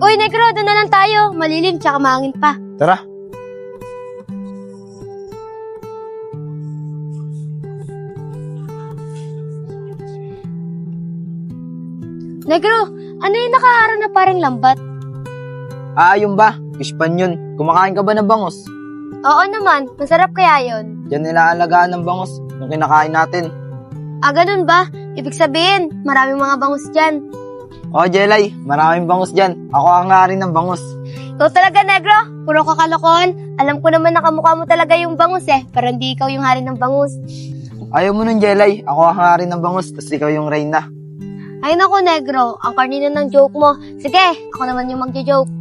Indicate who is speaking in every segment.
Speaker 1: Uy, Negro, doon na lang tayo. Malilim, tsaka mahangin pa.
Speaker 2: Tara.
Speaker 1: Negro, ano yung nakaharang na parang lambat?
Speaker 2: Yung ba? Fish pan yun. Kumakain ka ba ng bangos?
Speaker 1: Oo naman, masarap kaya yon.
Speaker 2: Diyan nilaalagaan ng bangos nung kinakain natin.
Speaker 1: Ganun ba? Ibig sabihin, maraming mga bangus dyan.
Speaker 2: Jelay, maraming bangos dyan. Ako ang nga rin ng bangos.
Speaker 1: Ikaw talaga, Negro. Puro kakalokohan. Alam ko naman na kamukha mo talaga yung bangus pero hindi ikaw yung hari ng bangus.
Speaker 2: Ayaw mo nun, Jelay. Ako ang nga rin ng bangos, tapos ikaw yung reyna.
Speaker 1: Ay nako, Negro. Ang karnina ng joke mo. Sige, ako naman yung magjo-joke.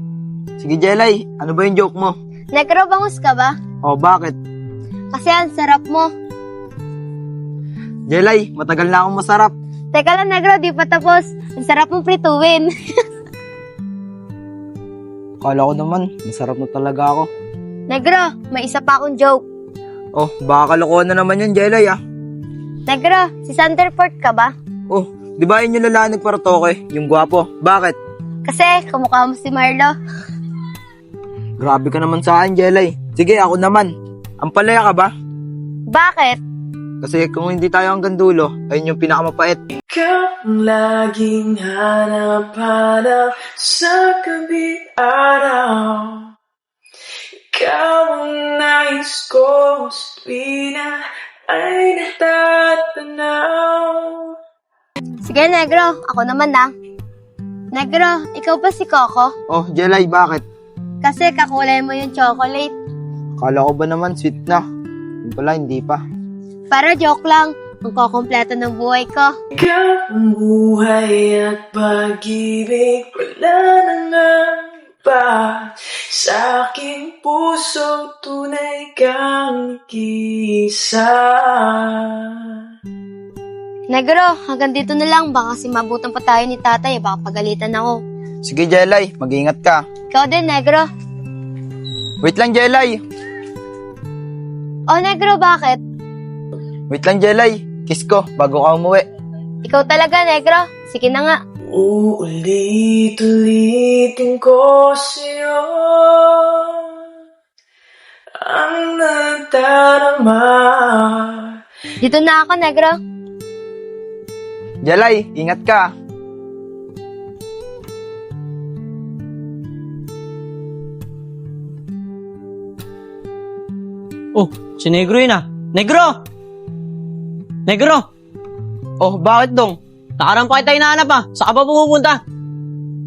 Speaker 2: Sige, Jelay. Ano ba yung joke mo?
Speaker 1: Negro, bangus ka ba?
Speaker 2: Bakit?
Speaker 1: Kasi ang sarap mo.
Speaker 2: Jelay, matagal na akong masarap.
Speaker 1: Teka lang, Negro, di pa tapos. Ang sarap mong prituin.
Speaker 2: Kala ko naman, masarap na talaga ako.
Speaker 1: Negro, may isa pa akong joke.
Speaker 2: Baka kalokohan na naman yun, Jelay
Speaker 1: Negro, si Sanderford ka ba?
Speaker 2: Di ba yun yung lalaki nagparatoke? Yung gwapo. Bakit?
Speaker 1: Kasi kamukha mo si Marlo.
Speaker 2: Grabe ka naman sa akin, Jelay. Sige, ako naman. Ampalaya ka ba?
Speaker 1: Bakit?
Speaker 2: Kasi kung hindi tayo hanggang dulo, ayun yung pinakamapait.
Speaker 3: Ikaw ang laging hanap-hanap sa gabi araw. Ikaw ang nais ko sa tuwina ay natatanaw.
Speaker 1: Sige, Negro, ako naman Negro, ikaw ba si Coco?
Speaker 2: Jelay, bakit?
Speaker 1: Kasi kakulay mo yung chocolate.
Speaker 2: Kala ko ba naman sweet na? Yung pala, hindi pa.
Speaker 1: Para joke lang, ang kukumpleto ng buhay ko.
Speaker 3: Ikaw ang buhay at pag-ibig, wala na nga iba. Sa aking puso, tunay kang isa.
Speaker 1: Negro, hanggang dito na lang. Baka kasi mabutan pa tayo ni tatay. Baka pagalitan ako.
Speaker 2: Sige, Jelay, mag-ingat ka.
Speaker 1: Ikaw din, Negro.
Speaker 2: Wait lang, Jelay.
Speaker 1: Negro, bakit?
Speaker 2: Wait lang, Jelay. Kiss ko bago ka umuwi.
Speaker 1: Ikaw talaga, Negro. Sige na nga.
Speaker 3: Uulit-ulitin ko sa'yo ang nagdarama.
Speaker 1: Dito na ako, Negro.
Speaker 2: Jelay, ingat ka.
Speaker 4: Si Negro yun Negro! Negro!
Speaker 2: Bakit, Dong?
Speaker 4: Nakarang pa kita hinahanap Saan ka ba pumupunta?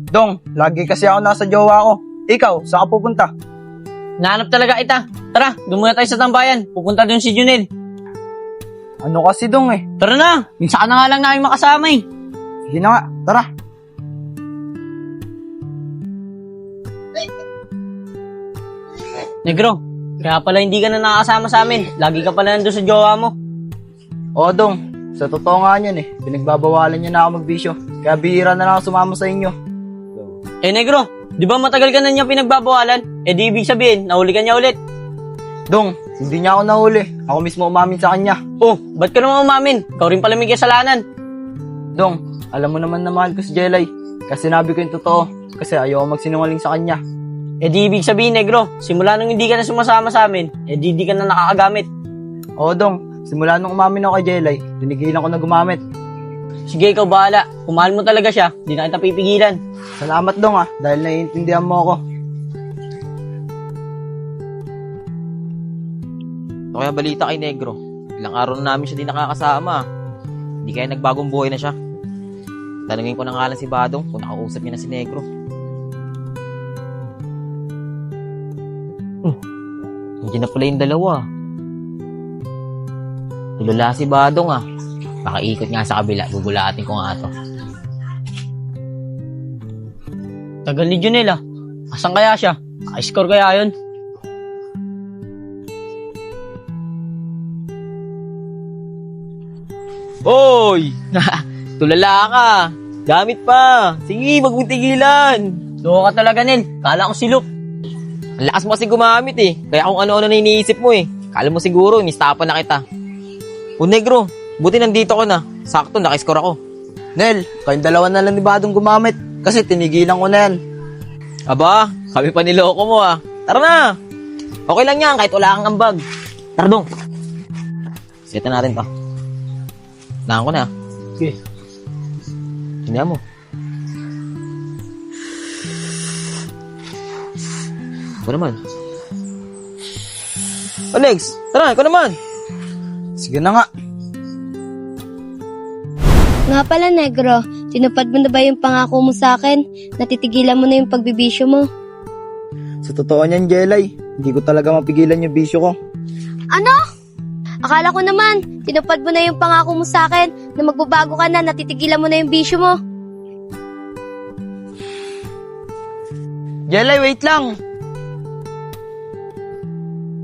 Speaker 2: Dong, lagi kasi ako nasa jowa ko. Ikaw, saan ka pupunta?
Speaker 4: Hinahanap talaga kita. Tara, doon muna tayo sa tambayan. Pupunta doon si Junel.
Speaker 2: Ano kasi, Dong
Speaker 4: Tara na! Minsan ka na nga lang namin makasama
Speaker 2: Sige na nga, tara.
Speaker 4: Negro, kaya pala hindi ka na nakakasama sa amin. Lagi ka pala nandun sa jowa mo.
Speaker 2: Dong, sa totoo nga yan pinagbabawalan niya na ako magbisyo. Kaya bihira na lang ako sumama sa inyo.
Speaker 4: Negro, di ba matagal ka na niya pinagbabawalan? Di ibig sabihin, nahuli ka niya ulit.
Speaker 2: Dong, hindi niya ako nahuli. Ako mismo umamin sa kanya.
Speaker 4: Ba't ka naman umamin? Ikaw rin pala may kasalanan.
Speaker 2: Dong, alam mo naman na mahal ko si Jelay. Kasi sinabi ko yung totoo. Kasi ayoko magsinungaling sa kanya.
Speaker 4: Di ibig sabihin, Negro, simula nung hindi ka na sumasama sa amin, di ka na nakakagamit.
Speaker 2: Dong, simula nung umamin ako kay Jelay, tinigilan ko na gumamit.
Speaker 4: Sige, ikaw bahala. Kung mahal mo talaga siya, di na kita pipigilan.
Speaker 2: Salamat, Dong dahil naiintindihan mo ako.
Speaker 5: Ito kaya balita kay Negro. Ilang araw na namin siya di nakakasama. Hindi kaya nagbagong buhay na siya. Tanungin ko na nga lang si Badong kung nakausap niya na si Negro. Nandiyan na pala yung dalawa. Tulala si Badong Baka ikot nga sa kabila. Gugulatin ko nga ito.
Speaker 4: Tagal ni Junel Asan kaya siya? Naka-score kaya yun?
Speaker 5: Hoy! Tulala ka! Gamit pa! Sige, wag mong tigilan!
Speaker 4: Loko ka talaga, Nel. Kala ko silop.
Speaker 5: Ang lakas mo kasi gumamit Kaya kung ano-ano na iniisip mo Kala mo siguro, inistapan na kita. Negro, buti nandito ka na. Sakto, nakiscore ako.
Speaker 2: Nel, kayong dalawa na lang ni Badong gumamit. Kasi tinigilan ko na yan.
Speaker 5: Aba, kami pa niloko mo ah. Tara na. Okay lang yan, kahit wala kang ambag. Tara dong. Seta natin to. Nahan ko na.
Speaker 4: Okay.
Speaker 5: Tingnan mo. Ikaw naman. Alex, tara, ikaw naman.
Speaker 2: Sige na nga.
Speaker 1: Nga pala, Negro, tinupad mo na ba yung pangako mo sa akin? Natitigilan mo na yung pagbibisyo mo?
Speaker 2: Sa totoo niyan, Jelay, hindi ko talaga mapigilan yung bisyo ko.
Speaker 1: Ano? Akala ko naman, tinupad mo na yung pangako mo sa akin na magbabago ka na, natitigilan mo na yung bisyo mo.
Speaker 2: Jelay, wait lang.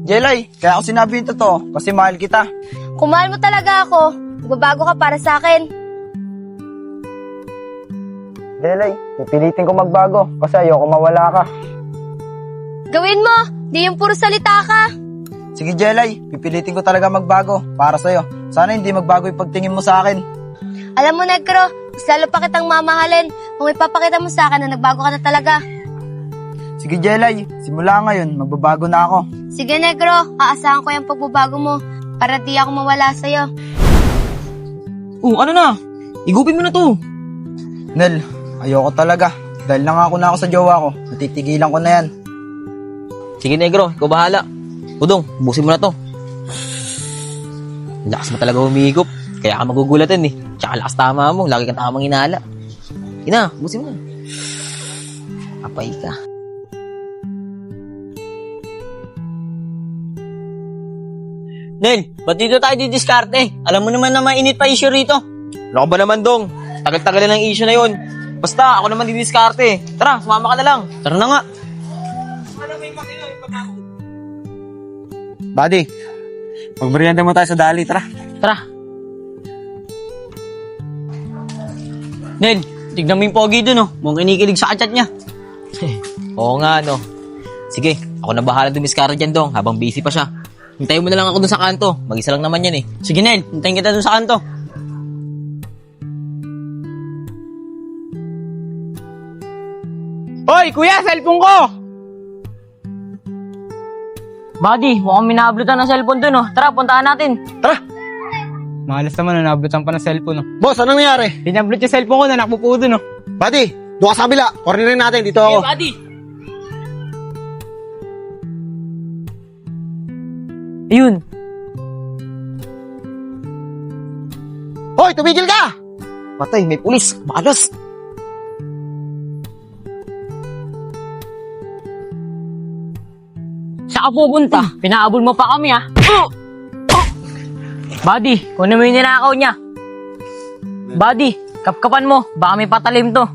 Speaker 2: Jelay, kaya ako sinabi yung totoo kasi mahal kita.
Speaker 1: Kung mahal mo talaga ako, magbabago ka para sa akin.
Speaker 2: Jelay, pipilitin ko magbago kasi ayoko mawala ka.
Speaker 1: Gawin mo, di yung puro salita ka.
Speaker 2: Sige, Jelay, pipilitin ko talaga magbago para sa'yo. Sana hindi magbago yung pagtingin mo sa akin.
Speaker 1: Alam mo, Negro, mas lalo pa kitang mamahalin kung ipapakita mo sa akin na nagbago ka na talaga.
Speaker 2: Sige, Jelay, simula ngayon, magbabago na ako.
Speaker 1: Sige, Negro, aasahan ko yung pagbabago mo para di ako mawala sa'yo.
Speaker 5: Ano na? Igupin mo na to.
Speaker 2: Nel, ayoko talaga. Dahil nangako na ako sa jowa ko, natitigilan ko na yan.
Speaker 5: Sige, Negro, ikaw bahala. Udong, busin mo na to. Lakas mo talaga humigop. Kaya ka magugulatan eh. Tsaka lakas tama mo. Lagi kang tamang inala. Ina, busin mo na. Apay ka.
Speaker 4: Nel, ba't dito tayo didiskarte? Alam mo naman na mainit pa issue rito.
Speaker 5: Ano ka ba naman, Dong? Tagal-tagal na ng issue na yun. Basta, ako naman didiskarte. Tara, sumama ka na lang.
Speaker 4: Tara na nga.
Speaker 2: Buddy, magmerienda mo tayo sa dali, tara.
Speaker 4: Tara. Nel, tignan mo yung pogi dun, oh. Mukhang kinikilig sa kachat niya.
Speaker 5: Oo nga, no. Sige, ako na bahala dumiskarte dyan, Dong, habang busy pa siya. Hintayin mo na lang ako dun sa kanto. Mag-isa lang naman yan eh.
Speaker 4: Sige, Nel. Hintayin kita dun sa kanto.
Speaker 6: Hoy, kuya, cellphone ko!
Speaker 4: Buddy, mukhang minablutan ng cellphone dun, oh. Tara, puntahan natin.
Speaker 6: Malas naman, nablutan pa ng cellphone. No?
Speaker 2: Boss, anong nangyari?
Speaker 6: Pinablot yung cellphone ko, nanakpo po doon. No?
Speaker 2: Buddy, doon ka sa kabila. Kornerin natin, dito ako.
Speaker 4: Buddy. Ayun.
Speaker 2: Hoy, tumigil ka!
Speaker 5: Patay, may pulis. Malas.
Speaker 4: Saan ka pupunta? Pinaabol mo pa kami, ah. Buddy, kunin mo yung ninakaw niya. Buddy, kapkapan mo. Baka may patalim to.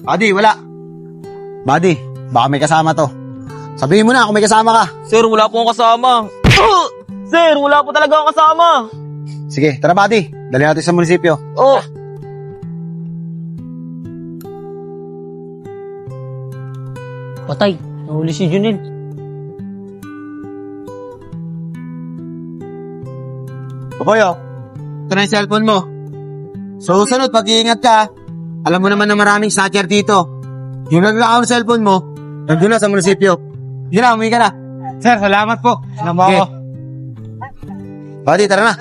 Speaker 2: Buddy, wala. Buddy, baka may kasama to. Sabihin mo na kung may kasama ka.
Speaker 5: Sir, wala po akong kasama. Sir, wala po talaga akong kasama.
Speaker 2: Sige, tara buddy. Dali natin sa munisipyo.
Speaker 5: Oh.
Speaker 4: Patay, nahuli si Junel.
Speaker 2: Popoyo, ito na yung cellphone mo. So, sunod, pag-iingat ka. Alam mo naman na maraming snatcher dito. Yung nagnakaw ng cellphone mo, nandun na sa munisipyo. Yun na, umuwi ka na.
Speaker 6: Sir, salamat po. Alam mo ako.
Speaker 2: Buddy, tara na.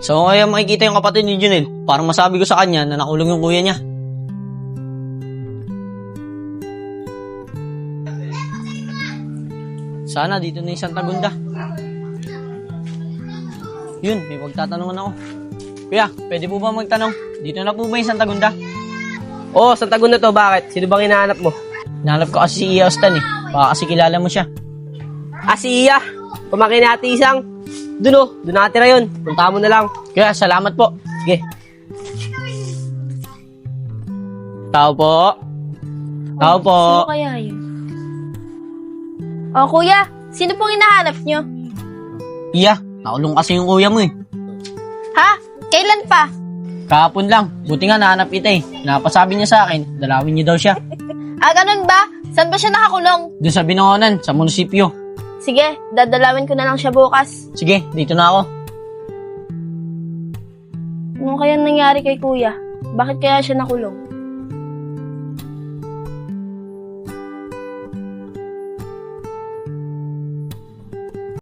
Speaker 4: So, kaya makikita yung kapatid ni Junel. Parang masabi ko sa kanya na nakulong yung kuya niya. Sana dito na yung Santa Gunda. Yun, may magtatanungan ako. Kuya, pwede po ba magtanong? Dito na po ba yung Santa Gunda?
Speaker 7: Oo, sa tagon na to, bakit? Sino bang hinahanap mo?
Speaker 4: Nahanap ko kasi si Iya Austin eh. Baka kasi kilala mo siya.
Speaker 7: Si Iya. Pamakin ni Ate Isang. Doon nakatira yun. Punta mo na lang.
Speaker 4: Kuya, salamat po. Sige. Tao po. Tao po.
Speaker 1: Sino kaya yun? Oh, kuya, sino pong hinahanap nyo?
Speaker 4: Iya, nakulong kasi yung kuya mo eh.
Speaker 1: Ha? Kailan pa?
Speaker 4: Kahapon lang. Buti nga nahanap kita eh. Napasabi niya sa akin, dalawin niyo daw siya.
Speaker 1: Ganun ba? Saan ba siya nakakulong?
Speaker 4: Doon sa Binangonan, sa munisipyo.
Speaker 1: Sige, dadalawin ko na lang siya bukas.
Speaker 4: Sige, dito na ako.
Speaker 1: Ano kaya nangyari kay kuya? Bakit kaya siya nakulong?